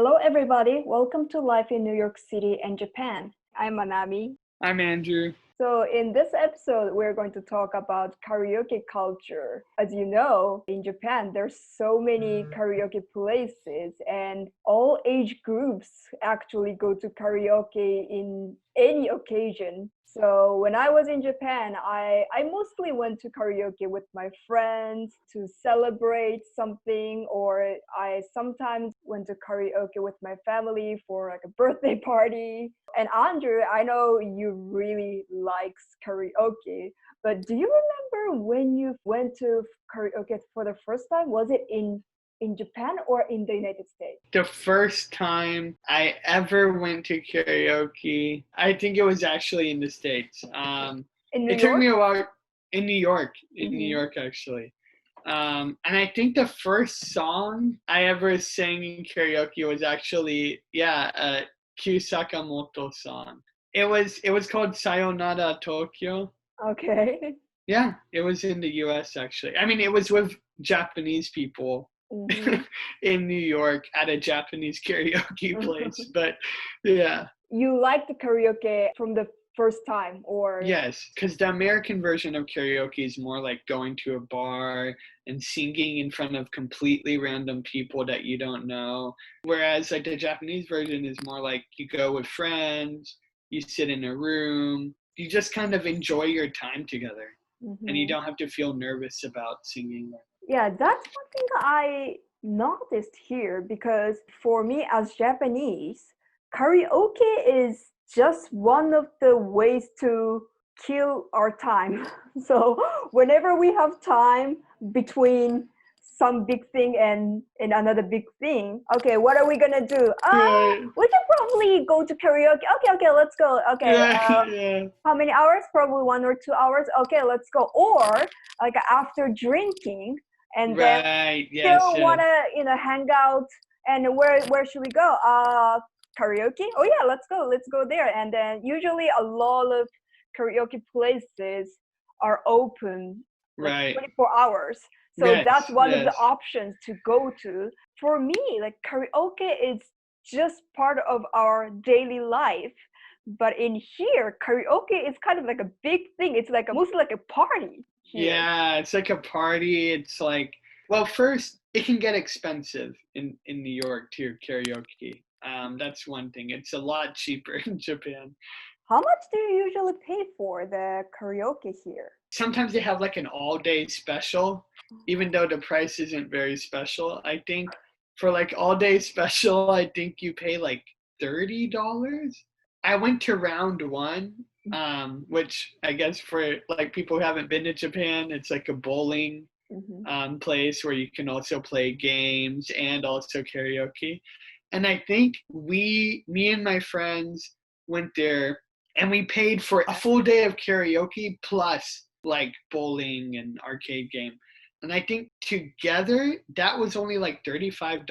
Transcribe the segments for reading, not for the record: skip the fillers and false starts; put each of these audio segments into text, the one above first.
Hello, everybody. Welcome to Life in New York City and Japan. I'm Manami. I'm Andrew. So, in this episode, we're going to talk about karaoke culture. As you know, in Japan, there's so many karaoke places, and all age groups actually go to karaoke in any occasion. So when I was in Japan, I mostly went to karaoke with my friends to celebrate something, or I sometimes went to karaoke with my family for like a birthday party. And Andrew, I know you really likes karaoke, but do you remember when you went to karaoke for the first time? Was it in Japan or in the United States? The first time I ever went to karaoke, I think it was actually in the States. In New It took York? me a while in New York, Mm-hmm. actually. And I think the first song I ever sang in karaoke was actually, a Q Sakamoto song. It was called Sayonara Tokyo. Okay. Yeah, it was in the US actually. I mean, it was with Japanese people Mm-hmm. in New York at a Japanese karaoke place. But yeah, You liked the karaoke from the first time, or? yes, because the American version of karaoke is more like going to a bar and singing in front of completely random people that you don't know. Whereas like the Japanese version is more like you go with friends, you sit in a room, you just kind of enjoy your time together and you Mm-hmm. don't have to feel nervous about singing. Yeah, that's one thing I noticed here because for me as Japanese, karaoke is just one of the ways to kill our time. So whenever we have time between some big thing and another big thing, okay, what are we gonna do? Right. We can probably go to karaoke. Okay, let's go. Okay, Yeah, yeah. how many hours? Probably 1 or 2 hours. Okay, let's go. Or like after drinking, and then Right. Yes, still yes. wanna hang out, and where should we go? Karaoke. Oh yeah, let's go there. And then usually a lot of karaoke places are open like Right. 24 hours, so that's Yes, one of the yes. options to go to. For me, like karaoke is just part of our daily life, but in here karaoke is kind of like a big thing. It's like mostly like a party here. Yeah, it's like a party. It's like, well, first, it can get expensive in New York to karaoke. That's one thing. It's a lot cheaper in Japan. How much do you usually pay for the karaoke here? Sometimes they have like an all-day special, even though the price isn't very special. I think for like all-day special, I think you pay like $30. I went to round one, which I guess for like people who haven't been to Japan, it's like a bowling Mm-hmm. place where you can also play games and also karaoke. And I think me and my friends went there and we paid for a full day of karaoke plus like bowling and arcade game. And I think together that was only like $35.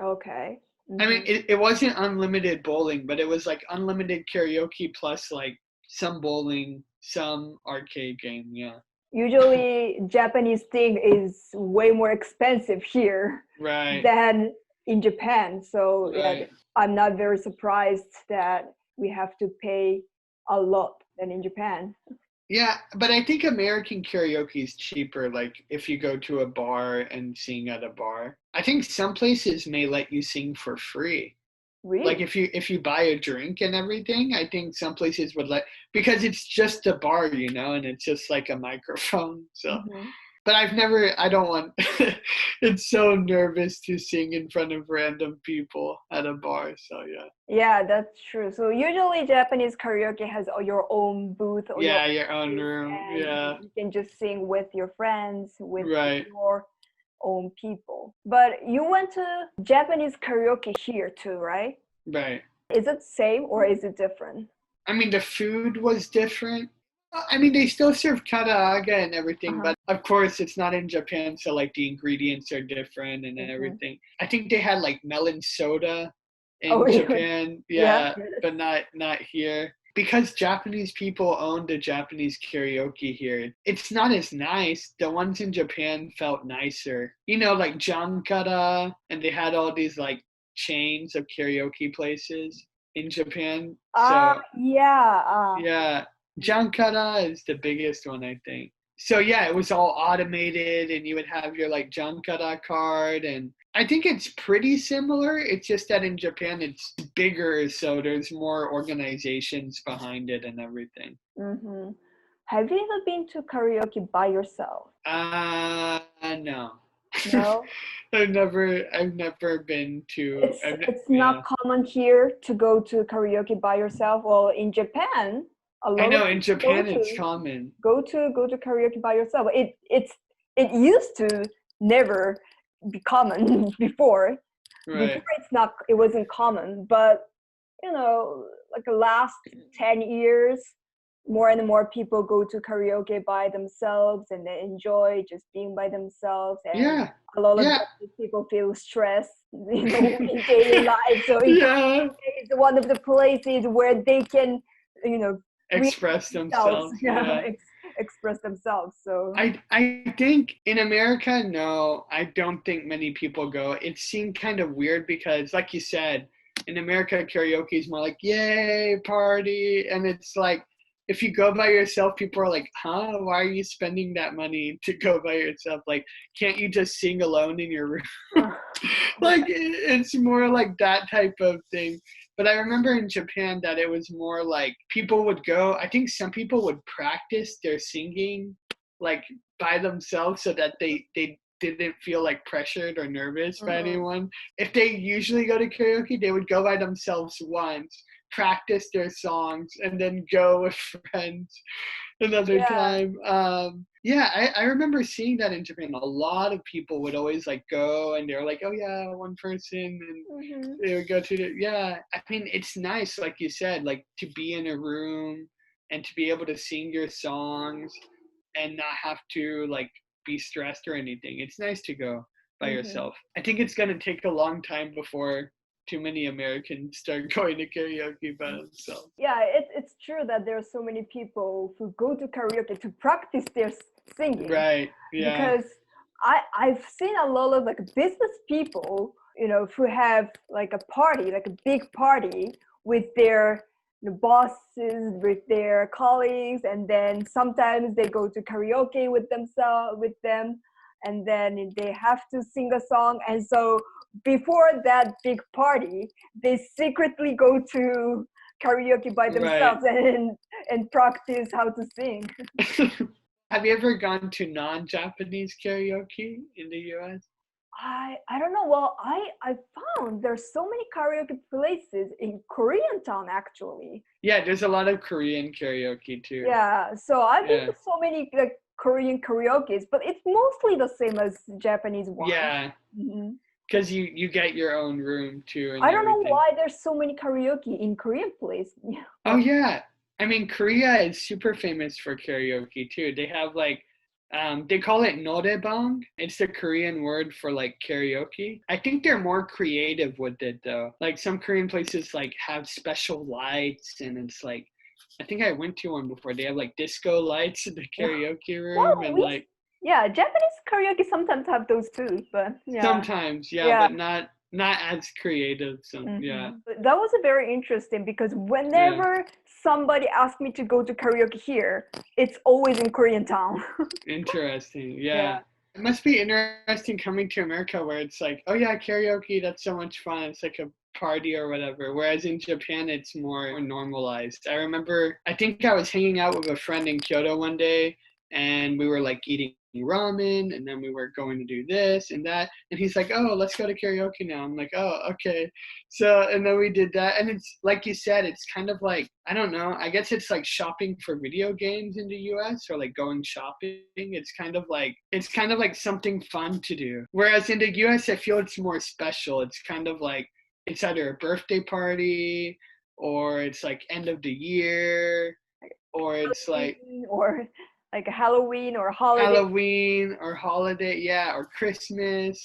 Okay. I mean, Mm-hmm. it wasn't unlimited bowling, but it was like unlimited karaoke plus like some bowling, some arcade game. Yeah. Usually Japanese thing is way more expensive here Right. than in Japan. So yeah, Right. I'm not very surprised that we have to pay a lot than in Japan. Yeah, but I think American karaoke is cheaper. Like if you go to a bar and sing at a bar, I think some places may let you sing for free. Like Really? if you buy a drink and everything, I think some places would let because it's just a bar, and it's just like a microphone. So Mm-hmm. but I don't want, it's so nervous to sing in front of random people at a bar. So yeah. Yeah, that's true. So usually Japanese karaoke has your own booth or your Yeah, own your own place, room. and Yeah, you can just sing with your friends, with right. your own people. But you went to Japanese karaoke here too, right? Right. Is it same or is it different? I mean, the food was different. I mean, they still serve karaage and everything, Uh-huh. but of course, it's not in Japan, so like the ingredients are different and Mm-hmm. everything. I think they had like melon soda Oh, in really? Japan, Yeah. yeah, but not here. Because Japanese people own the Japanese karaoke here, it's not as nice. The ones in Japan felt nicer. Like Jankara, and they had all these like chains of karaoke places in Japan. Ah, So yeah. yeah, Jankara is the biggest one, I think. So yeah, it was all automated, and you would have your like Jankara card, and I think it's pretty similar. It's just that in Japan it's bigger, so there's more organizations behind it and everything. Mm-hmm. Have you ever been to karaoke by yourself? No. No? I've never been to. It's Yeah. not common here to go to karaoke by yourself. Well, in Japan, a I lot of know in people go Japan it's to common. karaoke by yourself. It used to never be common before. Right. It wasn't common, but like the last 10 years, more and more people go to karaoke by themselves and they enjoy just being by themselves, and Yeah. a lot of Yeah. Japanese people feel stressed in daily life, so Yeah. it's one of the places where they can release Express themselves, themselves. Yeah. express themselves. So I think in America, no, I don't think many people go. It seemed kind of weird because, like you said, in America, karaoke is more like, yay, party. And it's like, if you go by yourself, people are like, huh, why are you spending that money to go by yourself? Like, can't you just sing alone in your room? Like, it's more like that type of thing. But I remember in Japan that it was more like people would go. I think some people would practice their singing like by themselves so that they didn't feel like pressured or nervous by Mhm. anyone. If they usually go to karaoke, they would go by themselves once, practice their songs, and then go with friends another Yeah. time. Yeah, I remember seeing that in Japan. A lot of people would always like go, and they're like, "Oh yeah, one person," and Hmm. they would go to the. Yeah, I mean, it's nice, like you said, like to be in a room and to be able to sing your songs and not have to like be stressed or anything. It's nice to go by Hmm. yourself. I think it's gonna take a long time before too many Americans start going to karaoke by themselves. Yeah, it's true that there are so many people who go to karaoke to practice their singing, Right. Yeah. because I've seen a lot of like business people, who have like a party, like a big party with their bosses, with their colleagues, and then sometimes they go to karaoke with them, and then they have to sing a song, and so before that big party, they secretly go to karaoke by Right. themselves and practice how to sing. Have you ever gone to non-Japanese karaoke in the US? I don't know. Well, I found there's so many karaoke places in Korean town actually. Yeah, there's a lot of Korean karaoke too. Yeah, so I've been Yeah. to so many like Korean karaoke's, but it's mostly the same as Japanese one. Yeah, Hmm. because you get your own room too and I don't know everything. why there's so many karaoke in Korean place. Oh yeah. I mean, Korea is super famous for karaoke too. They have like they call it noraebang. It's the Korean word for like karaoke. I think they're more creative with it though. Like some Korean places like have special lights, and it's like I think I went to one before. They have like disco lights in the karaoke room, Well, and like yeah, Japanese karaoke sometimes have those too, but yeah, sometimes, yeah, yeah. but not as creative. Some yeah, That was a very interesting, because yeah. whenever somebody asks me to go to karaoke here, it's always in Korean town. Interesting. Yeah. Yeah. It must be interesting coming to America where it's like, oh yeah, karaoke, that's so much fun. It's like a party or whatever. Whereas in Japan, it's more normalized. I remember, I think I was hanging out with a friend in Kyoto one day, and we were like eating ramen, and then we were going to do this and that. And he's like, oh, let's go to karaoke now. I'm like, oh, okay. So, and then we did that. And it's like you said, it's kind of like, I don't know, I guess it's like shopping for video games in the US, or like going shopping. It's kind of like something fun to do. Whereas in the US, I feel it's more special. It's kind of like it's either a birthday party, or it's like end of the year, or it's like Or like a Halloween or holiday. Halloween or holiday, yeah, or Christmas.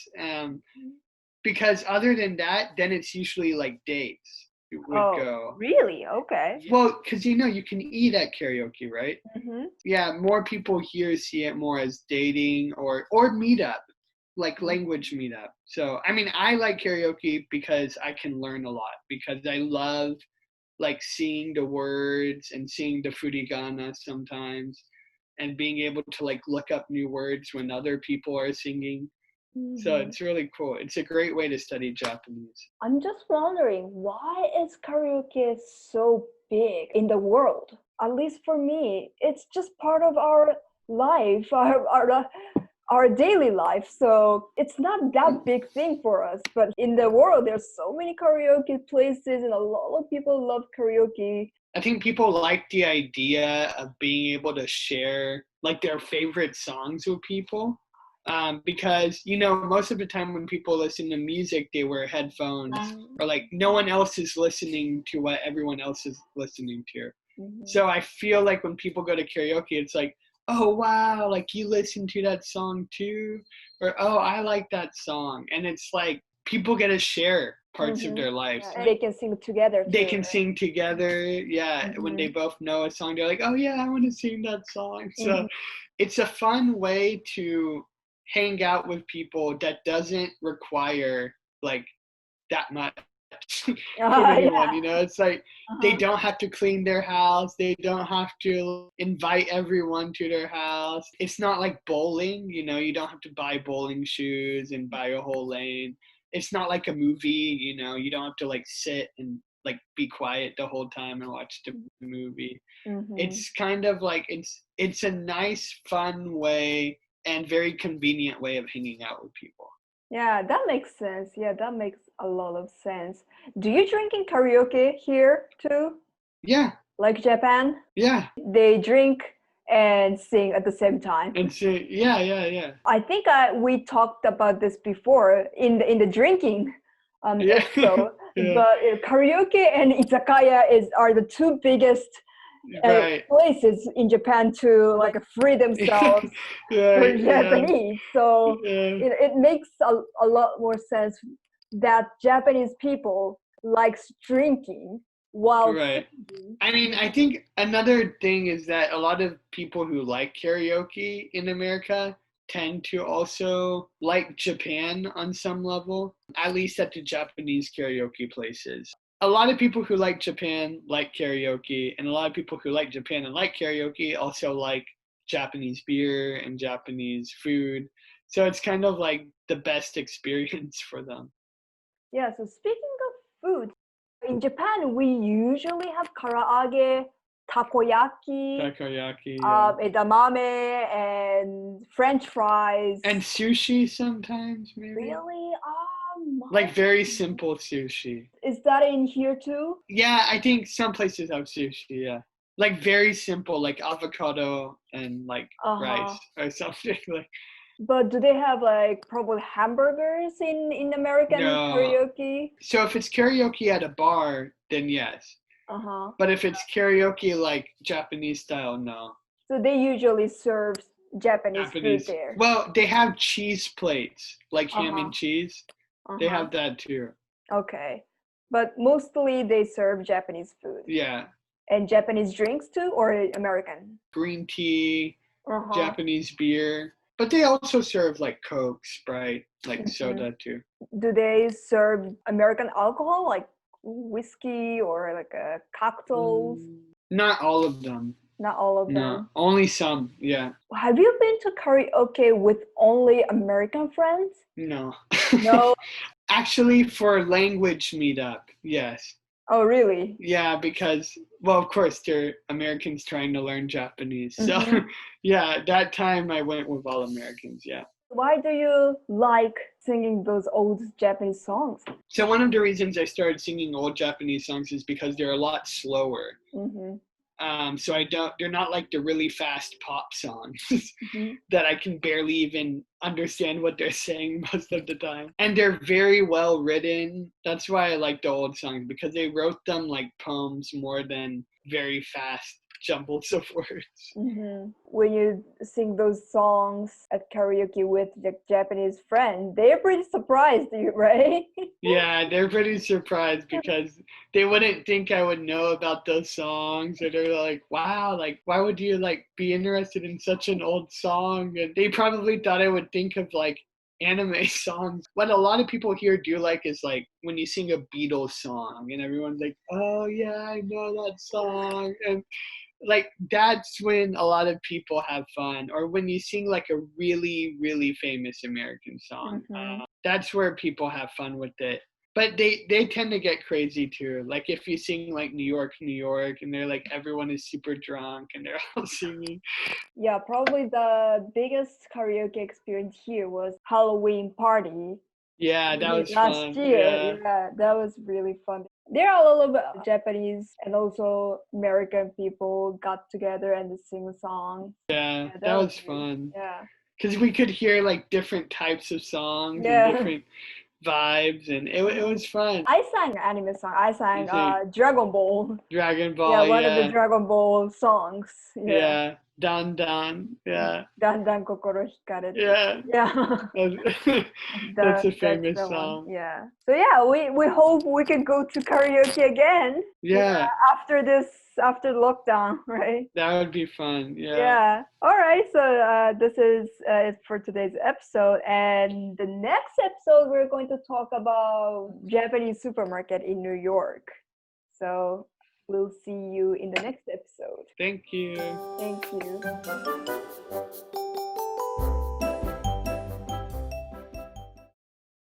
Because other than that, then it's usually like dates you would Oh, go. really? Okay. Well, because you can eat at karaoke, right? Hmm. Yeah, more people here see it more as dating or meetup. like language meetup. So I mean, I like karaoke because I can learn a lot, because I love like seeing the words and seeing the furigana sometimes, and being able to like look up new words when other people are singing. So Mhm. it's really cool. It's a great way to study Japanese. I'm just wondering, why is karaoke so big in the world? At least for me, it's just part of our life, our daily life. So it's not that big thing for us. But in the world, there's so many karaoke places, and a lot of people love karaoke. I think people like the idea of being able to share like their favorite songs with people. Because most of the time when people listen to music, they wear headphones, or like no one else is listening to what everyone else is listening to. So I feel like when people go to karaoke, it's like, oh wow, like you listen to that song too, or oh, I like that song, and it's like people get to share parts of their lives. Yeah, they can sing together They too, can right? sing together. Yeah, when they both know a song, they're like, oh yeah, I want to sing that song. So it's a fun way to hang out with people that doesn't require like that much from anyone. Yeah. It's like they Uh-huh. don't have to clean their house, they don't have to invite everyone to their house. It's not like bowling. You don't have to buy bowling shoes and buy a whole lane. It's not like a movie. You don't have to like sit and like be quiet the whole time and watch the movie. Mm-hmm. It's kind of like it's a nice, fun way and very convenient way of hanging out with people. Yeah, that makes sense. Yeah, that makes a lot of sense. Do you drink in karaoke here too? Yeah, Like Japan? yeah. They drink and sing at the same time. And so yeah, yeah, yeah. I think we talked about this before in the drinking Yeah. episode. Yeah. But karaoke and izakaya are the two biggest Right. places in Japan to like free themselves for Right, yeah. Japanese. So Yeah. it makes a lot more sense that Japanese people likes drinking while Right. singing. I mean, I think another thing is that a lot of people who like karaoke in America tend to also like Japan on some level, at least at the Japanese karaoke places. A lot of people who like Japan like karaoke, and a lot of people who like Japan and like karaoke also like Japanese beer and Japanese food. So it's kind of like the best experience for them. Yeah, so speaking of food, in Japan we usually have karaage, takoyaki, Takoyaki, yeah. edamame, and French fries. And sushi sometimes, maybe? Really? Like very simple sushi. Is that in here too? Yeah, I think some places have sushi, yeah. Like very simple, like avocado and like rice Uh-huh. or something like. But do they have like probably hamburgers in American No. karaoke? So if it's karaoke at a bar, then yes. Uh-huh. But if it's karaoke like Japanese style, no. So they usually serve Japanese food Japanese. there. Well, they have cheese plates, like ham Uh-huh. and cheese. They Uh-huh. have that too. Okay. But mostly they serve Japanese food. Yeah. And Japanese drinks too, or American? Green tea, Uh-huh. Japanese beer. But they also serve like Coke, Sprite, like Mhm. soda too. Do they serve American alcohol like whiskey or like cocktails? Not all of them. Not all of No, them. only some. Yeah. Have you been to karaoke with only American friends? No. No. Actually, for language meetup, yes. Oh, really? Yeah, because well, of course, they're Americans trying to learn Japanese. So, Mm-hmm. yeah, that time I went with all Americans. Yeah. Why do you like singing those old Japanese songs? So one of the reasons I started singing old Japanese songs is because they're a lot slower. Mm-hmm. So I don't. They're not like the really fast pop songs Mm-hmm. that I can barely even understand what they're saying most of the time. And they're very well written. That's why I like the old songs, because they wrote them like poems more than very fast jumbles of words. Mm-hmm. When you sing those songs at karaoke with the Japanese friend, they're pretty surprised, right? Yeah, they're pretty surprised because they wouldn't think I would know about those songs, or they're like, "Wow, like why would you like be interested in such an old song?" And they probably thought I would think of like anime songs. What a lot of people here do like is like when you sing a Beatles song and everyone's like, oh yeah, I know that song. And like that's when a lot of people have fun, or when you sing like a really really famous American song, Mm-hmm. that's where people have fun with it. But they tend to get crazy too, like if you sing like New York New York and they're like everyone is super drunk and they're all singing. Yeah, probably the biggest karaoke experience here was Halloween party Yeah, we that did was last fun. year. Yeah, Yeah, that was really fun. There are a lot of Japanese and also American people got together and sing songs. yeah, Yeah, that that was was really, fun yeah. because we could hear like different types of songs and Yeah. different vibes, and it was fun. I sang anime song. I You sang see Dragon Ball. Dragon Yeah, Ball, one of the yeah, Dragon Ball songs. Yeah. yeah, Dan Dan, yeah, だんだん心惹かれて. yeah. Yeah. That's, that's a That's famous the one. song. Yeah. So yeah, we hope we can go to karaoke again. Yeah, After this, after lockdown, right? that would be fun. Yeah. Yeah. All right. So this is it for today's episode, and the next episode we're going to talk about Japanese supermarket in New York. So we'll see you in the next episode. Thank you. Thank you.